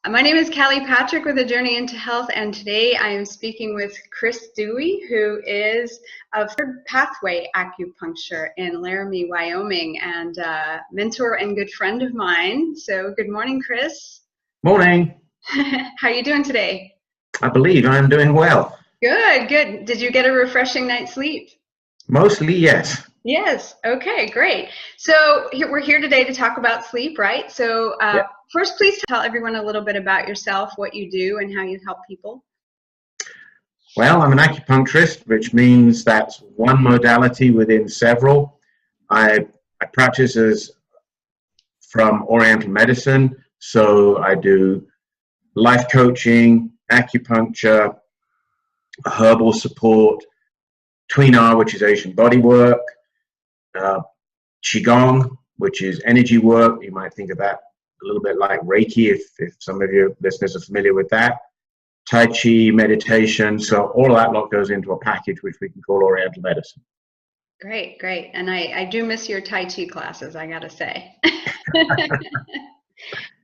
My name is Callie Patrick with A Journey into Health, and today I am speaking with Chris Dewey, who is of Thirdpathway Acupuncture in Laramie, Wyoming, and a mentor and good friend of mine. So good morning, Chris. Morning. How are you doing today? I believe I'm doing well. Good, good. Did you get a refreshing night's sleep? Mostly, yes. Yes. Okay, great. So we're here today to talk about sleep, right? So Yep. first, please tell everyone a little bit about yourself, what you do, and how you help people. Well, I'm an acupuncturist, which means that's one modality within several. I practice from Oriental medicine, so I do life coaching, acupuncture, herbal support, Tuina, which is Asian body work, Qigong, which is energy work. You might think of that a little bit like Reiki, if some of your listeners are familiar with that. Tai Chi, meditation. So all of that lot goes into a package which we can call Oriental medicine. Great, great. And I do miss your Tai Chi classes, I gotta say.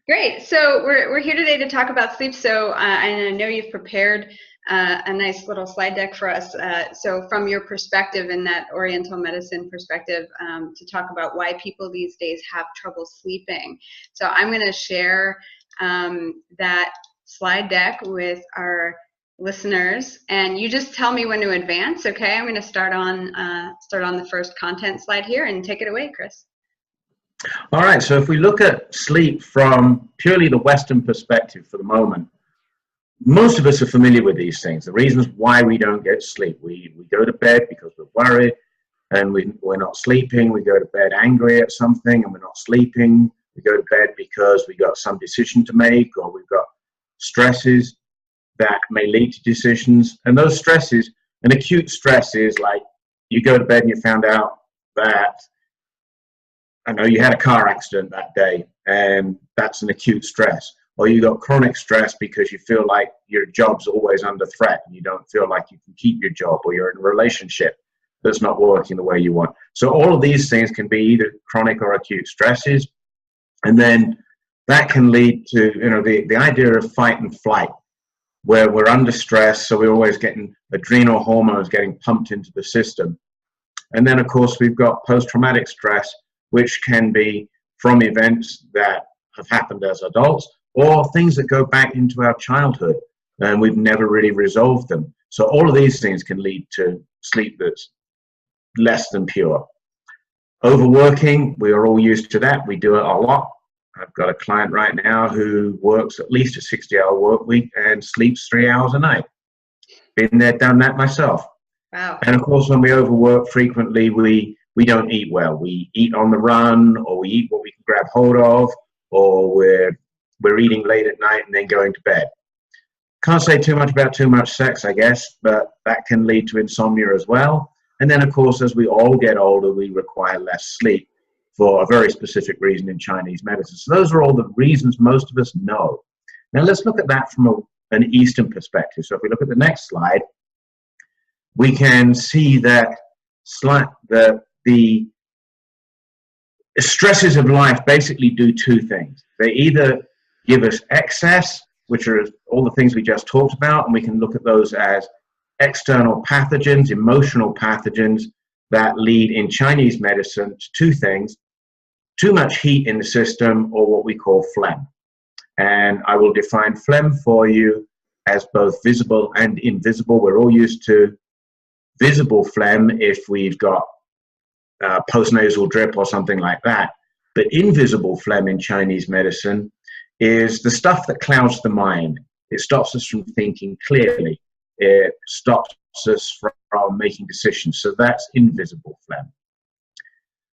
Great. So we're here today to talk about sleep. So and I know you've prepared a nice little slide deck for us. So from your perspective in that Oriental medicine perspective, to talk about why people these days have trouble sleeping. So I'm going to share that slide deck with our listeners, and you just tell me when to advance. Okay, I'm going to start on the first content slide here, and take it away, Chris. All right, so if we look at sleep from purely the Western perspective for the moment, most of us are familiar with these things, the reasons why we don't get sleep. We go to bed because we're worried and we're not sleeping. We go to bed angry at something and we're not sleeping. We go to bed because we got some decision to make, or we've got stresses that may lead to decisions. And those stresses, an acute stress is like you go to bed and you found out that, I know you had a car accident that day, and that's an acute stress. Or you got chronic stress because you feel like your job's always under threat and you don't feel like you can keep your job, or you're in a relationship that's not working the way you want. So all of these things can be either chronic or acute stresses. And then that can lead to, the idea of fight and flight, where we're under stress, so we're always getting adrenal hormones getting pumped into the system. And then, of course, we've got post-traumatic stress, which can be from events that have happened as adults, or things that go back into our childhood and we've never really resolved them. So all of these things can lead to sleep that's less than pure. Overworking, we are all used to that. We do it a lot. I've got a client right now who works at least a 60-hour work week and sleeps 3 hours a night. Been there, done that myself. Wow. And of course, when we overwork frequently, we don't eat well. We eat on the run, or we eat what we can grab hold of, or we're eating late at night and then going to bed. Can't say too much about too much sex, I guess, but that can lead to insomnia as well. And then, of course, as we all get older, we require less sleep for a very specific reason in Chinese medicine. So those are all the reasons most of us know. Now let's look at that from an Eastern perspective. So if we look at the next slide, we can see that the stresses of life basically do two things. They either give us excess, which are all the things we just talked about, and we can look at those as external pathogens, emotional pathogens that lead in Chinese medicine to two things: too much heat in the system, or what we call phlegm. And I will define phlegm for you as both visible and invisible. We're all used to visible phlegm if we've got postnasal drip or something like that. But invisible phlegm in Chinese medicine is the stuff that clouds the mind. It stops us from thinking clearly. It stops us from making decisions. So that's invisible phlegm.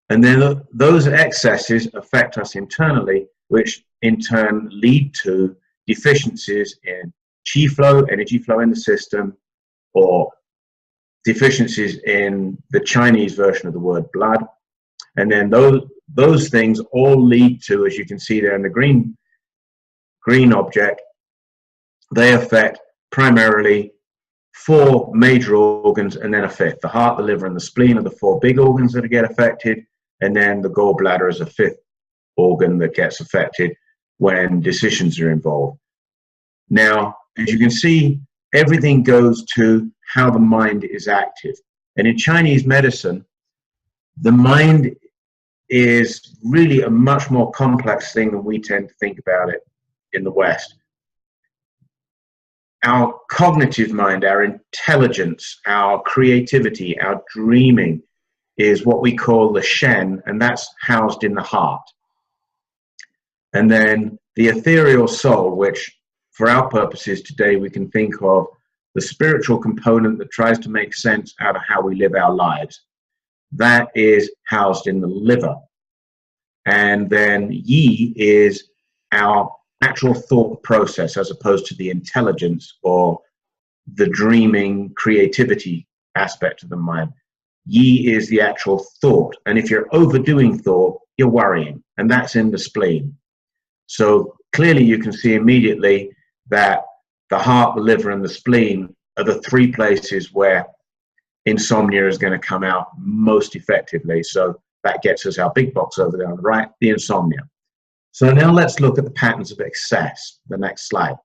And then those excesses affect us internally, which in turn lead to deficiencies in qi flow, energy flow in the system, or deficiencies in the Chinese version of the word blood. And then those things all lead to, as you can see there in the green object, they affect primarily 4 major organs and then a fifth. The heart, the liver, and the spleen are the 4 big organs that get affected, and then the gallbladder is a 5th organ that gets affected when decisions are involved. Now, as you can see, everything goes to how the mind is active. And in Chinese medicine, the mind is really a much more complex thing than we tend to think about it in the West. Our cognitive mind, our intelligence, our creativity, our dreaming is what we call the Shen, and that's housed in the heart. And then the ethereal soul, which for our purposes today we can think of the spiritual component that tries to make sense out of how we live our lives, that is housed in the liver. And then Yi is our actual thought process as opposed to the intelligence or the dreaming creativity aspect of the mind. Yi is the actual thought. And if you're overdoing thought, you're worrying, and that's in the spleen. So clearly you can see immediately that the heart, the liver, and the spleen are the three places where insomnia is going to come out most effectively. So that gets us our big box over there on the right, the insomnia. So now let's look at the patterns of excess, the next slide.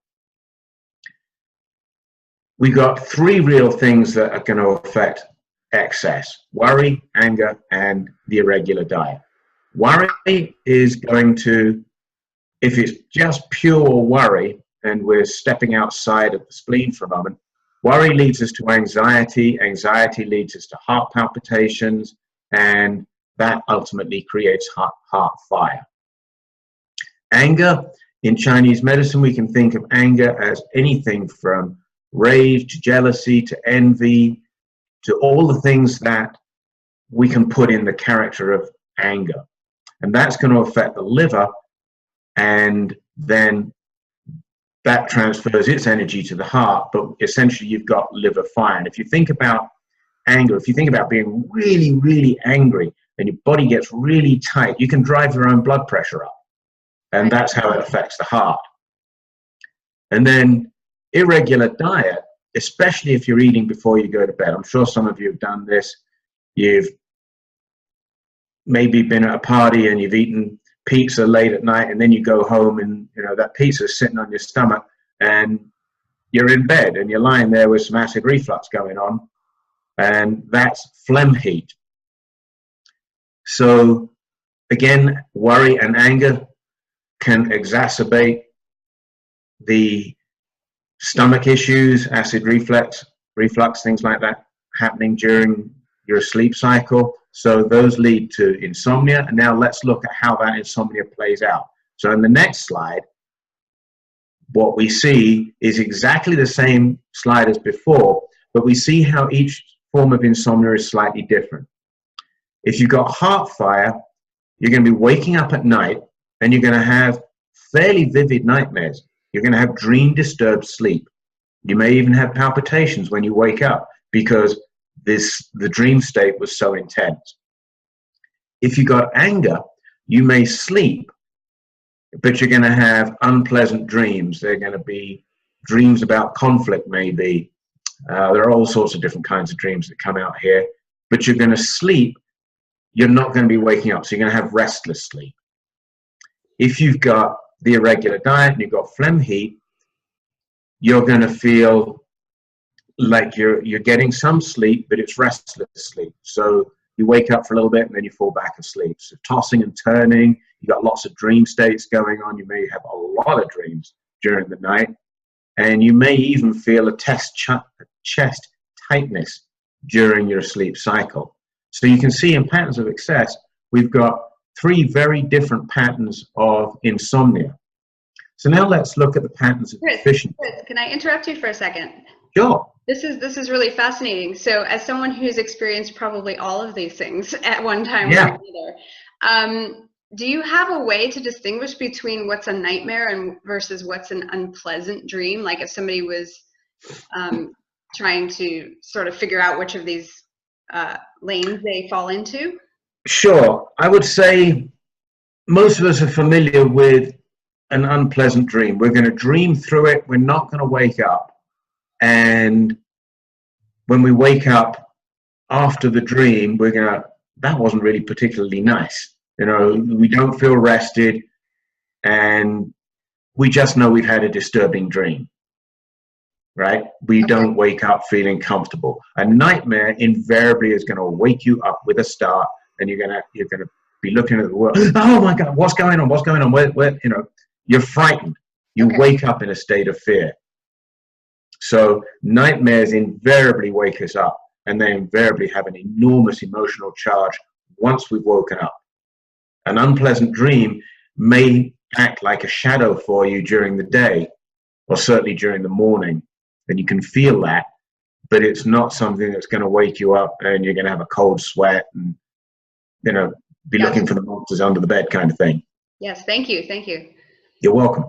We've got three real things that are going to affect excess: worry, anger, and the irregular diet. Worry is going to, if it's just pure worry, and we're stepping outside of the spleen for a moment, worry leads us to anxiety, anxiety leads us to heart palpitations, and that ultimately creates heart fire. Anger, in Chinese medicine, we can think of anger as anything from rage to jealousy to envy to all the things that we can put in the character of anger. And that's going to affect the liver, and then that transfers its energy to the heart, but essentially you've got liver fire. And if you think about anger, if you think about being really, really angry and your body gets really tight, you can drive your own blood pressure up. And that's how it affects the heart. And then irregular diet, especially if you're eating before you go to bed. I'm sure some of you have done this. You've maybe been at a party and you've eaten pizza late at night, and then you go home and that pizza's sitting on your stomach, and you're in bed and you're lying there with some acid reflux going on, and that's phlegm heat. So again, worry and anger can exacerbate the stomach issues, acid reflux, things like that happening during your sleep cycle. So those lead to insomnia. And now let's look at how that insomnia plays out. So in the next slide, what we see is exactly the same slide as before, but we see how each form of insomnia is slightly different. If you've got heart fire, you're going to be waking up at night and you're going to have fairly vivid nightmares. You're going to have dream-disturbed sleep. You may even have palpitations when you wake up because the dream state was so intense. If you got anger, you may sleep, but you're going to have unpleasant dreams. They're going to be dreams about conflict, maybe. There are all sorts of different kinds of dreams that come out here, but you're going to sleep. You're not going to be waking up, so you're going to have restless sleep. If you've got the irregular diet and you've got phlegm heat, you're going to feel like you're getting some sleep, but it's restless sleep. So you wake up for a little bit and then you fall back asleep. So tossing and turning, you got lots of dream states going on. You may have a lot of dreams during the night, and you may even feel a chest tightness during your sleep cycle. So you can see in patterns of excess, we've got three very different patterns of insomnia. So now let's look at the patterns of deficiency. Chris, can I interrupt you for a second? Sure. This is really fascinating. So as someone who's experienced probably all of these things at one time or another, do you have a way to distinguish between what's a nightmare and versus what's an unpleasant dream? Like if somebody was trying to sort of figure out which of these lanes they fall into? Sure. I would say most of us are familiar with an unpleasant dream. We're going to dream through it. We're not going to wake up. And when we wake up after the dream, we're going to, that wasn't really particularly nice. We don't feel rested, and we just know we've had a disturbing dream. right? We don't wake up feeling comfortable. A nightmare invariably is going to wake you up with a start, and you're gonna be looking at the world. Oh my God, what's going on? What's going on? Where you're frightened. You wake up in a state of fear. So nightmares invariably wake us up, and they invariably have an enormous emotional charge once we've woken up. An unpleasant dream may act like a shadow for you during the day, or certainly during the morning, and you can feel that, but it's not something that's going to wake you up and you're going to have a cold sweat and, be looking for the monsters under the bed kind of thing. Yes, thank you. Thank you. You're welcome.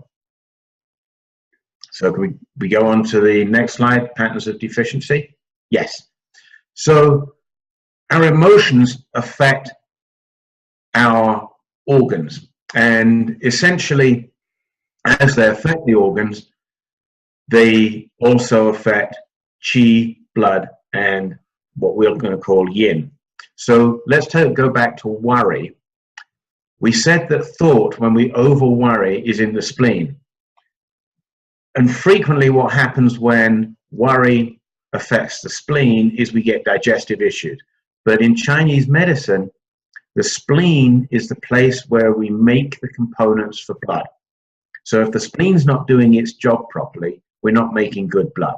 So can we go on to the next slide, patterns of deficiency? Yes. So our emotions affect our organs, and essentially, as they affect the organs, they also affect chi, blood, and what we're going to call yin. So let's go back to worry. We said that thought, when we over worry, is in the spleen. And frequently what happens when worry affects the spleen is we get digestive issues. But in Chinese medicine, the spleen is the place where we make the components for blood. So if the spleen's not doing its job properly, we're not making good blood.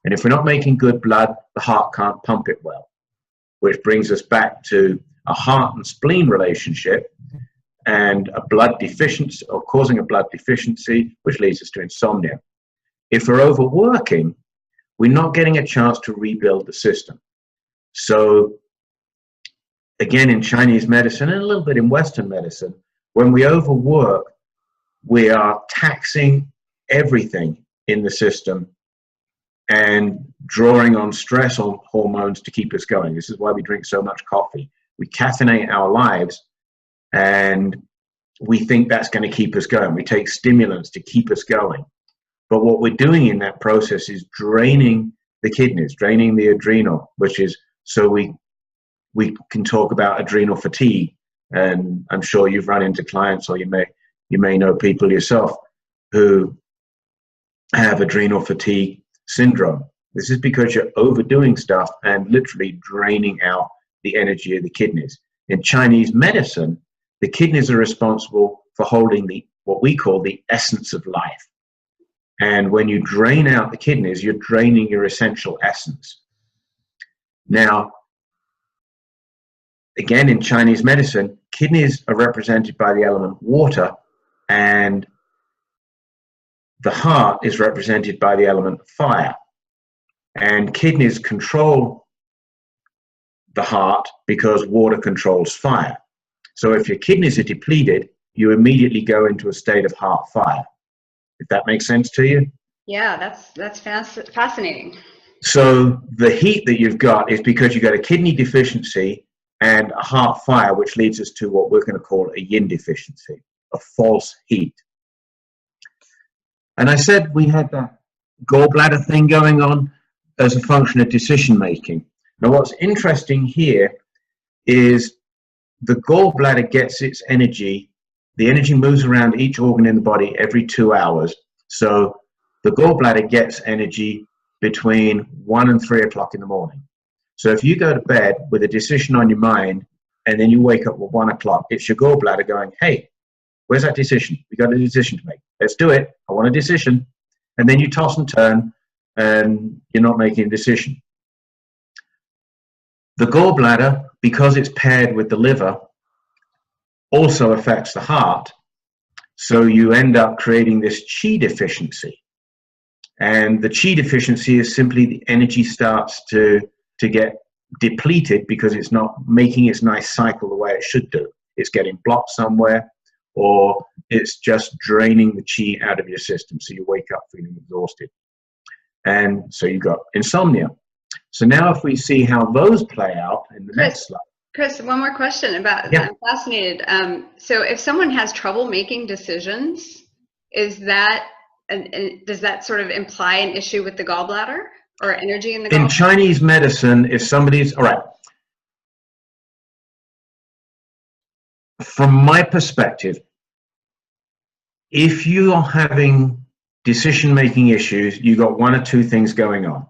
And if we're not making good blood, the heart can't pump it well, which brings us back to a heart and spleen relationship and a blood deficiency, or causing a blood deficiency, which leads us to insomnia. If we're overworking, we're not getting a chance to rebuild the system. So again, in Chinese medicine and a little bit in Western medicine, when we overwork, we are taxing everything in the system and drawing on stress hormones to keep us going. This is why we drink so much coffee. We caffeinate our lives, and we think that's going to keep us going. We take stimulants to keep us going. But what we're doing in that process is draining the kidneys, draining the adrenal, which is, so we can talk about adrenal fatigue. And I'm sure you've run into clients, or you may know people yourself who have adrenal fatigue syndrome. This is because you're overdoing stuff and literally draining out the energy of the kidneys. In Chinese medicine, the kidneys are responsible for holding what we call the essence of life. And when you drain out the kidneys, you're draining your essential essence. Now, again, in Chinese medicine, kidneys are represented by the element water, and the heart is represented by the element fire. And kidneys control the heart because water controls fire. So if your kidneys are depleted, you immediately go into a state of heart fire. If that makes sense to you? Yeah, that's fascinating. So the heat that you've got is because you've got a kidney deficiency and a heart fire, which leads us to what we're going to call a yin deficiency, a false heat. And I said we had that gallbladder thing going on as a function of decision making. Now what's interesting here is the gallbladder gets its energy, the energy moves around each organ in the body every 2 hours. So the gallbladder gets energy between 1 and 3 o'clock in the morning. So if you go to bed with a decision on your mind and then you wake up at 1 o'clock, it's your gallbladder going, hey, where's that decision? We got a decision to make. Let's do it. I want a decision. And then you toss and turn and you're not making a decision. The gallbladder, because it's paired with the liver, also affects the heart. So you end up creating this chi deficiency. And the chi deficiency is simply the energy starts to get depleted because it's not making its nice cycle the way it should do. It's getting blocked somewhere, or it's just draining the chi out of your system. So you wake up feeling exhausted. And so you've got insomnia. So now if we see how those play out in the next slide. Chris, one more question about, yeah. I'm fascinated. So if someone has trouble making decisions, is that, does that sort of imply an issue with the gallbladder or energy in the gallbladder? In Chinese medicine, if somebody's, all right, from my perspective, if you are having decision-making issues, you got one or two things going on.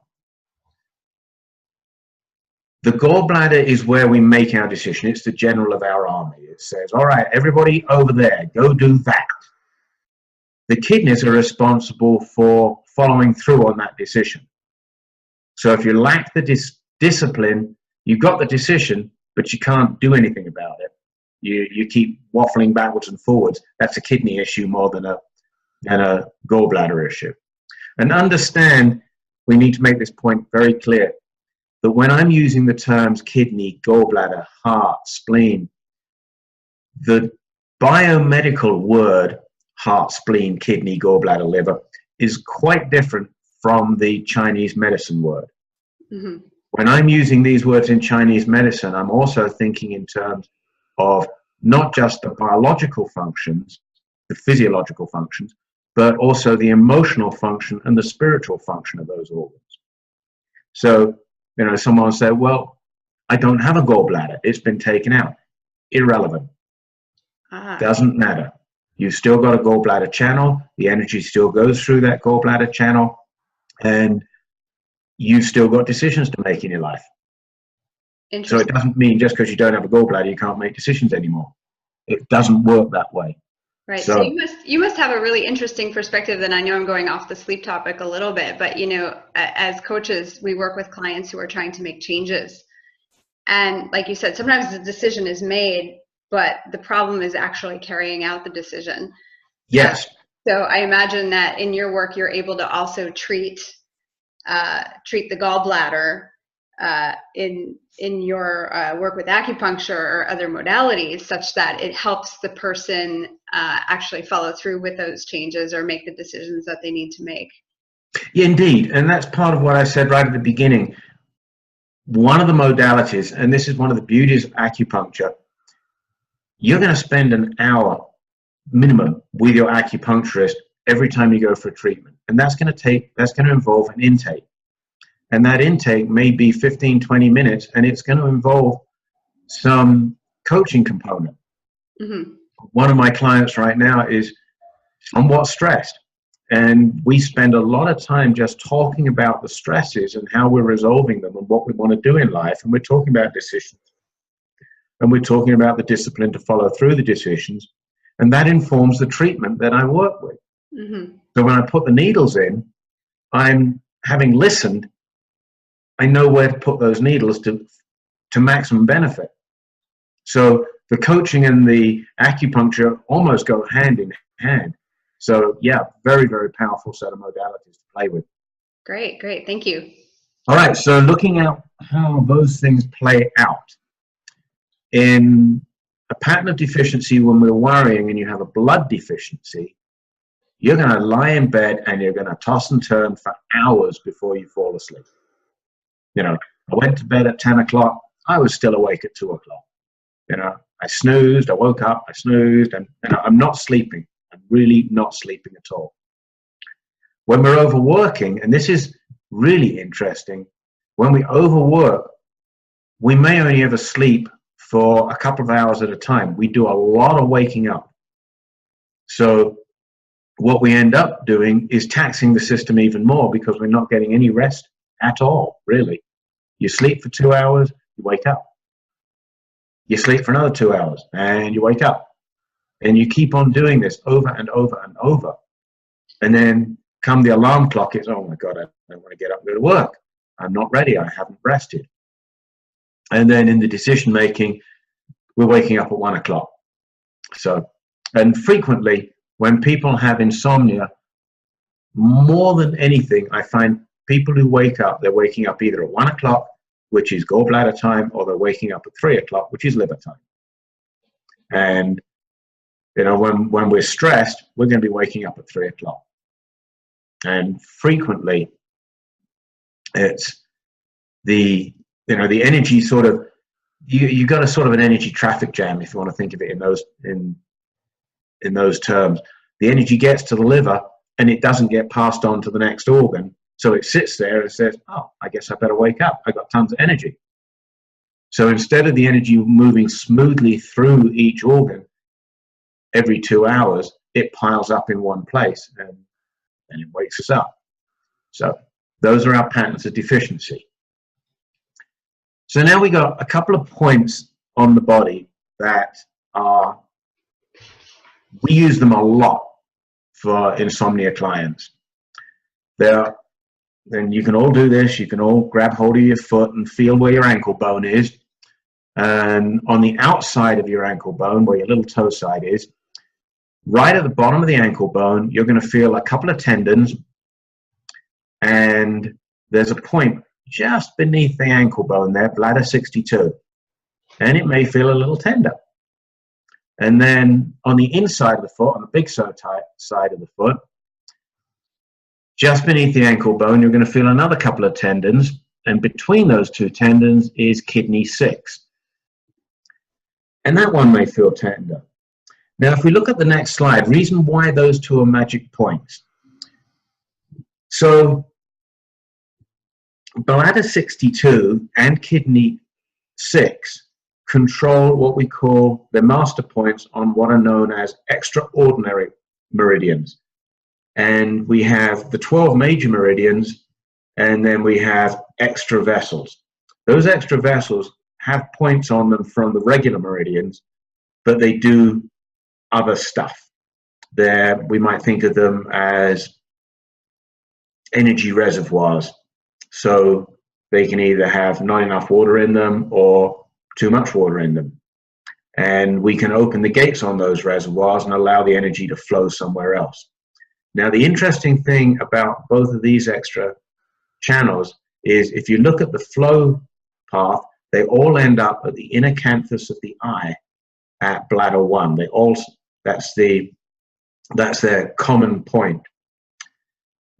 The gallbladder is where we make our decision. It's the general of our army. It says, all right, everybody over there, go do that. The kidneys are responsible for following through on that decision. So if you lack the discipline, you've got the decision, but you can't do anything about it. You keep waffling backwards and forwards. That's a kidney issue more than a gallbladder issue. And understand, we need to make this point very clear, that when I'm using the terms kidney, gallbladder, heart, spleen, the biomedical word heart, spleen, kidney, gallbladder, liver is quite different from the Chinese medicine word. Mm-hmm. When I'm using these words in Chinese medicine, I'm also thinking in terms of not just the biological functions, the physiological functions, but also the emotional function and the spiritual function of those organs. So, someone will say, well, I don't have a gallbladder. It's been taken out. Irrelevant. Doesn't matter. You've still got a gallbladder channel. The energy still goes through that gallbladder channel. And you've still got decisions to make in your life. So it doesn't mean just because you don't have a gallbladder, you can't make decisions anymore. It doesn't work that way. Right. So you must have a really interesting perspective. And I know I'm going off the sleep topic a little bit, but as coaches, we work with clients who are trying to make changes. And like you said, sometimes the decision is made, but the problem is actually carrying out the decision. Yes. So I imagine that in your work, you're able to also treat the gallbladder in your work with acupuncture or other modalities, such that it helps the person actually follow through with those changes or make the decisions that they need to make. Yeah, indeed. And that's part of what I said right at the beginning. One of the modalities, and this is one of the beauties of acupuncture, you're going to spend an hour minimum with your acupuncturist every time you go for a treatment. And that's going to involve an intake. And that intake may be 15, 20 minutes, and it's going to involve some coaching component. Mm-hmm. One of my clients right now is somewhat stressed. And we spend a lot of time just talking about the stresses and how we're resolving them and what we want to do in life. And we're talking about decisions. And we're talking about the discipline to follow through the decisions. And that informs the treatment that I work with. Mm-hmm. So when I put the needles in, I'm having listened, I know where to put those needles to maximum benefit. So the coaching and the acupuncture almost go hand in hand. So yeah, very, very powerful set of modalities to play with. Great. Thank you. All right, so looking at how those things play out. In a pattern of deficiency, when we're worrying and you have a blood deficiency, you're going to lie in bed and you're going to toss and turn for hours before you fall asleep. I went to bed at 10 o'clock. I was still awake at 2 o'clock. I snoozed, I woke up, I snoozed, and I'm not sleeping. I'm really not sleeping at all. When we're overworking, and this is really interesting, when we overwork, we may only ever sleep for a couple of hours at a time. We do a lot of waking up. So what we end up doing is taxing the system even more because we're not getting any rest at all, really. You sleep for 2 hours, you wake up. You sleep for another 2 hours, and you wake up. And you keep on doing this over and over and over. And then come the alarm clock, it's, oh my God, I don't want to get up and go to work. I'm not ready, I haven't rested. And then in the decision making, we're waking up at 1 o'clock. So, and frequently when people have insomnia, more than anything, I find people who wake up, they're waking up either at 1 o'clock, which is gallbladder time, or they're waking up at 3 o'clock, which is liver time. And, when we're stressed, we're going to be waking up at 3 o'clock. And frequently, it's the energy sort of, you got a sort of an energy traffic jam, if you want to think of it in those terms. The energy gets to the liver and it doesn't get passed on to the next organ. So it sits there and says, oh, I guess I better wake up. I got tons of energy. So instead of the energy moving smoothly through each organ every 2 hours, it piles up in one place. and it wakes us up. So those are our patterns of deficiency. So now we got a couple of points on the body that are, we use them a lot for insomnia clients. Then you can all do this. You can all grab hold of your foot and feel where your ankle bone is. And on the outside of your ankle bone, where your little toe side is, right at the bottom of the ankle bone, you're going to feel a couple of tendons. And there's a point just beneath the ankle bone there, bladder 62. And it may feel a little tender. And then on the inside of the foot, on the big toe side of the foot, just beneath the ankle bone, you're going to feel another couple of tendons. And between those two tendons is kidney 6. And that one may feel tender. Now, if we look at the next slide, reason why those two are magic points. So bladder 62 and kidney 6 control what we call the master points on what are known as extraordinary meridians. And we have the 12 major meridians, and then we have extra vessels. Those extra vessels have points on them from the regular meridians, but they do other stuff. We might think of them as energy reservoirs. So they can either have not enough water in them or too much water in them. And we can open the gates on those reservoirs and allow the energy to flow somewhere else. Now, the interesting thing about both of these extra channels is if you look at the flow path, they all end up at the inner canthus of the eye at bladder 1. They all, that's their common point.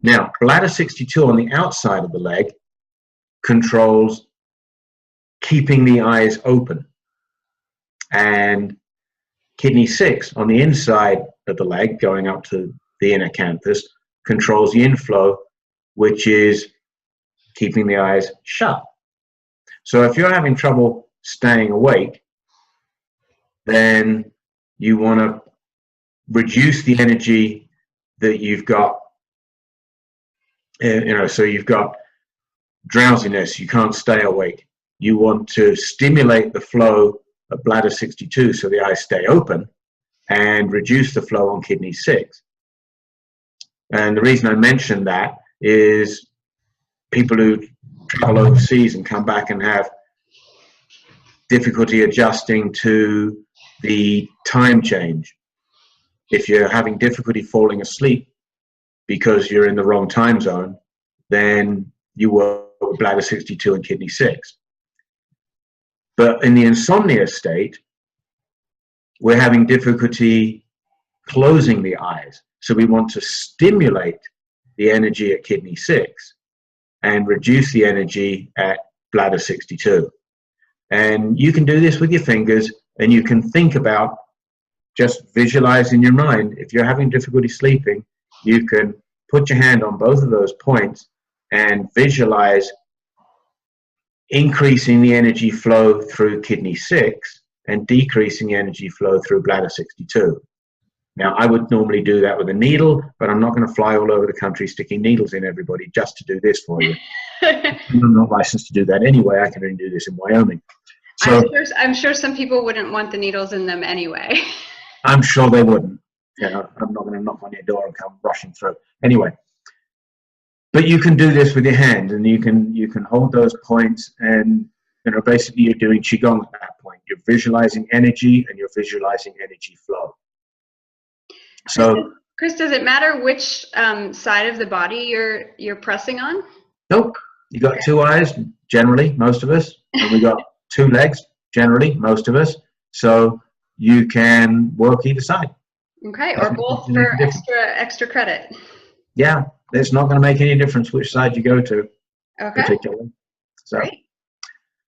Now, bladder 62 on the outside of the leg controls keeping the eyes open. And kidney 6 on the inside of the leg, going up to the inner canthus, controls the inflow, which is keeping the eyes shut. So if you're having trouble staying awake, then you want to reduce the energy that you've got. So you've got drowsiness, you can't stay awake. You want to stimulate the flow of bladder 62 so the eyes stay open and reduce the flow on kidney 6. And the reason I mention that is people who travel overseas and come back and have difficulty adjusting to the time change. If you're having difficulty falling asleep because you're in the wrong time zone, then you work with bladder 62 and kidney 6. But in the insomnia state, we're having difficulty closing the eyes. So we want to stimulate the energy at kidney 6 and reduce the energy at bladder 62. And you can do this with your fingers, and you can think about just visualize in your mind. If you're having difficulty sleeping, you can put your hand on both of those points and visualize increasing the energy flow through kidney 6 and decreasing the energy flow through bladder 62. Now, I would normally do that with a needle, but I'm not going to fly all over the country sticking needles in everybody just to do this for you. I'm not licensed to do that anyway. I can only do this in Wyoming. So I'm sure some people wouldn't want the needles in them anyway. I'm sure they wouldn't. You know, I'm not going to knock on your door and come rushing through. Anyway, but you can do this with your hand, and you can hold those points, and basically you're doing qigong at that point. You're visualizing energy, and you're visualizing energy flow. So, Chris, does it matter which side of the body you're pressing on? Nope. You got two eyes, generally, most of us, and we got two legs, generally, most of us. So you can work either side. Okay, or both for extra credit. Yeah, it's not going to make any difference which side you go to, particularly. So, great.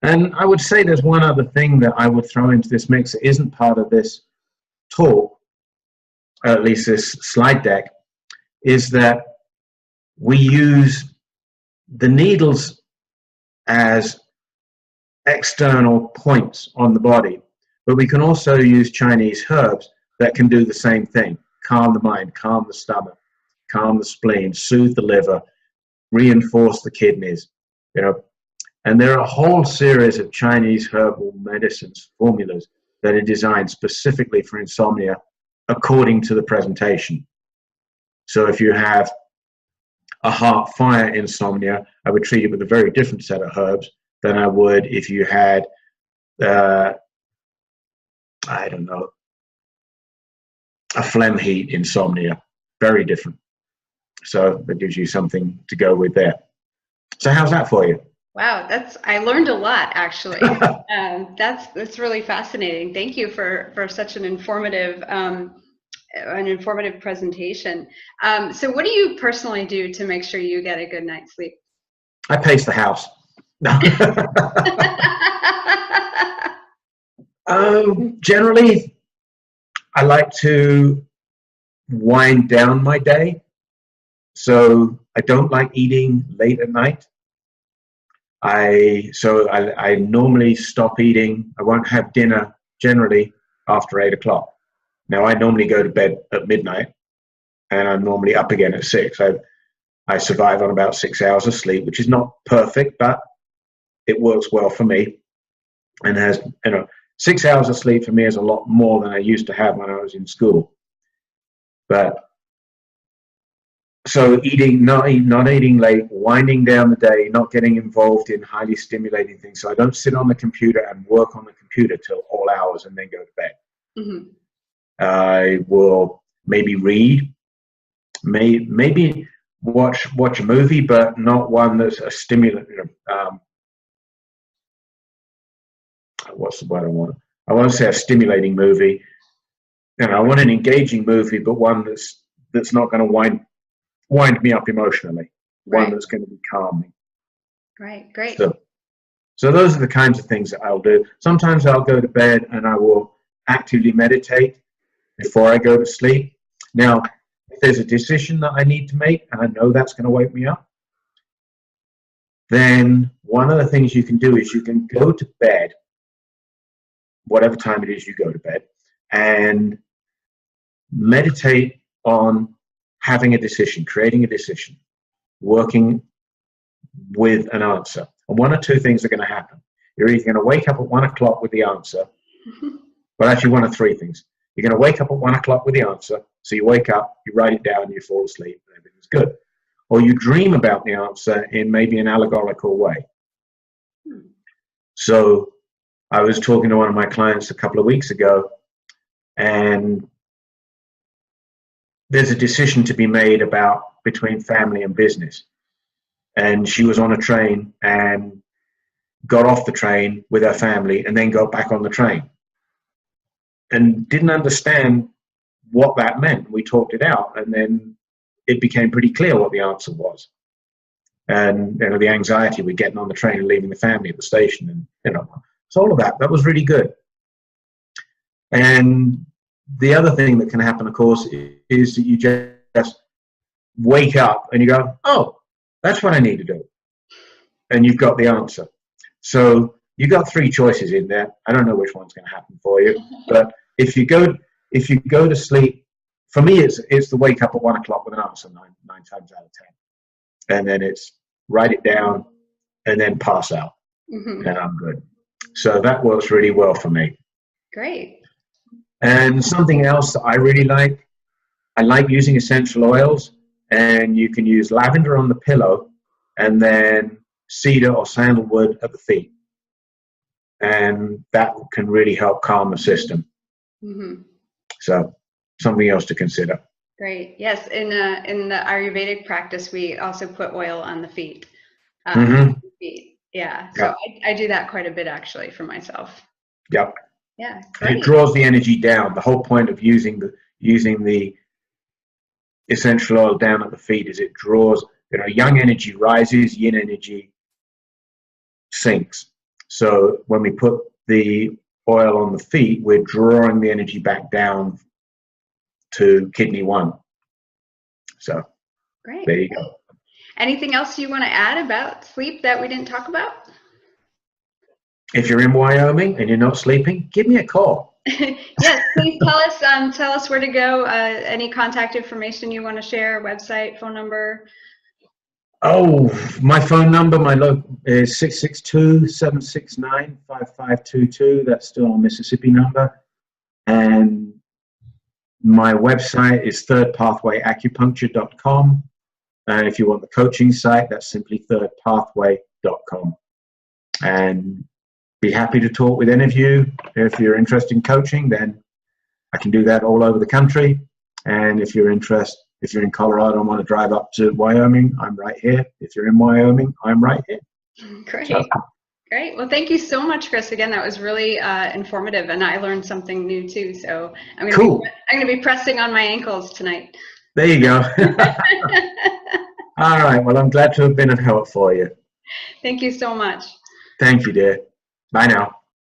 And I would say there's one other thing that I would throw into this mix that isn't part of this talk, or at least this slide deck, is that we use the needles as external points on the body, but we can also use Chinese herbs that can do the same thing. Calm the mind, calm the stomach, calm the spleen, soothe the liver, reinforce the kidneys, you know. And there are a whole series of Chinese herbal medicines, formulas, that are designed specifically for insomnia according to the presentation. So if you have a heart fire insomnia, I would treat it with a very different set of herbs than I would if you had, I don't know, a phlegm heat insomnia. Very different. So that gives you something to go with there. So how's that for you? Wow, I learned a lot, actually. That's really fascinating. Thank you for such an informative presentation. So what do you personally do to make sure you get a good night's sleep? I pace the house. Generally, I like to wind down my day. So I don't like eating late at night. I normally stop eating. I won't have dinner generally after 8 o'clock. Now I normally go to bed at midnight, and I'm normally up again at 6. I survive on about 6 hours of sleep, which is not perfect, but it works well for me. And has, 6 hours of sleep for me is a lot more than I used to have when I was in school. But so not eating late, winding down the day, not getting involved in highly stimulating things. So I don't sit on the computer and work on the computer till all hours and then go to bed. Mm-hmm. I will maybe read, maybe watch a movie, but not one that's a stimulant. What's the word I want? I want to say a stimulating movie. I want an engaging movie, but one that's not going to wind me up emotionally. Right. One that's going to be calming. Right, great. So those are the kinds of things that I'll do. Sometimes I'll go to bed and I will actively meditate before I go to sleep. Now, if there's a decision that I need to make and I know that's going to wake me up, then one of the things you can do is you can go to bed, whatever time it is you go to bed, and meditate on having a decision, creating a decision, working with an answer. And one or two things are going to happen. You're either going to wake up at 1 o'clock with the answer, but actually one of three things. You're going to wake up at 1 o'clock with the answer. So you wake up, you write it down, you fall asleep, and everything's good. Or you dream about the answer in maybe an allegorical way. So I was talking to one of my clients a couple of weeks ago, and there's a decision to be made between family and business. And she was on a train and got off the train with her family and then got back on the train and didn't understand what that meant. We talked it out, and then it became pretty clear what the answer was. And the anxiety with getting on the train and leaving the family at the station, and so all of that was really good. And the other thing that can happen, of course, is that you just wake up and you go, oh, that's what I need to do. And you've got the answer. So you've got three choices in there. I don't know which one's going to happen for you. But if you go to sleep, for me, it's the wake up at 1 o'clock with an answer nine times out of 10. And then it's write it down and then pass out. Mm-hmm. And I'm good. So that works really well for me. Great. And something else that I really like, I like using essential oils, and you can use lavender on the pillow and then cedar or sandalwood at the feet. And that can really help calm the system. Mm-hmm. So something else to consider. Great. Yes. In the Ayurvedic practice, we also put oil on the feet. Feet. Yeah. So I do that quite a bit, actually, for myself. Yep. Yeah. Great. It draws the energy down. The whole point of using the essential oil down at the feet is it draws, yang energy rises, yin energy sinks. So when we put the oil on the feet, we're drawing the energy back down to kidney 1. So great. There you go. Anything else you want to add about sleep that we didn't talk about? If you're in Wyoming and you're not sleeping, give me a call. Yes, please tell us where to go. Any contact information you want to share, website, phone number. Oh, my phone number, is 662-769-5522. That's still our Mississippi number. And my website is thirdpathwayacupuncture.com. And if you want the coaching site, that's simply thirdpathway.com. And be happy to talk with any of you. If you're interested in coaching, then I can do that all over the country. And if you're in Colorado and want to drive up to Wyoming, I'm right here. If you're in Wyoming, I'm right here. Great. Great. Well, thank you so much, Chris. Again, that was really informative, and I learned something new too. So I'm going to be pressing on my ankles tonight. There you go. All right. Well, I'm glad to have been of help for you. Thank you so much. Thank you, dear. Bye now.